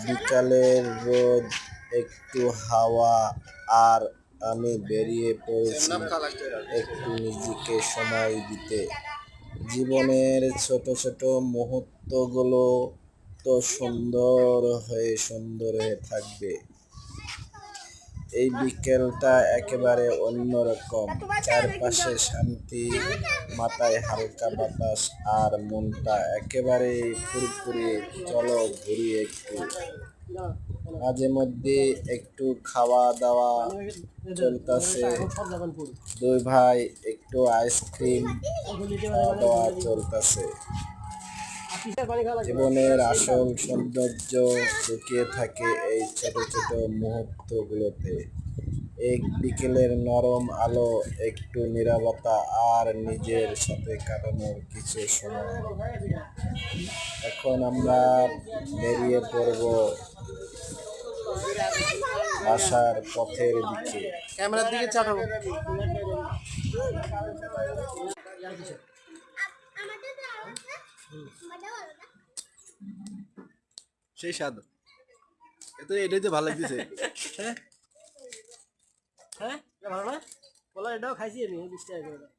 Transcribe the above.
বিকালের রোদ, একটু হাওয়া, আর আমি বেরিয়ে পড়েছি একটু নিজেকে সময় দিতে। জীবনের ছোট ছোট মুহূর্তগুলো তো সুন্দর হয়ে থাকবে। এই বিকেলটা একেবারে অন্যরকম, চারপাশে শান্তি, মাথায় হালকা বাতাস, আর মনটা একেবারে ফুরফুরে। চলো ঘুরি একটু। মাঝে মধ্যে একটু খাওয়া দাওয়া চলতেছে, দুই ভাই একটু আইসক্রিম খাওয়া দাওয়া চলতেছে। জীবনের আসল সৌন্দর্য লুকিয়ে থাকে এই ছোট ছোট মুহূর্তগুলোতে। এক বিকেলের নরম আলো, একটু নীরবতা, আর নিজের সাথে কাটানোর কিছু সময়। এখন আমরা বেরিয়ে পড়ব বাসার পথের দিকে। ক্যামেরার দিকে চাটাবো। সেই স্বাদ, এতো এটাই তো ভালো লাগতেছে। হ্যাঁ ভালো না বলো, এটাও খাইছি আমি 20 টাকা করে।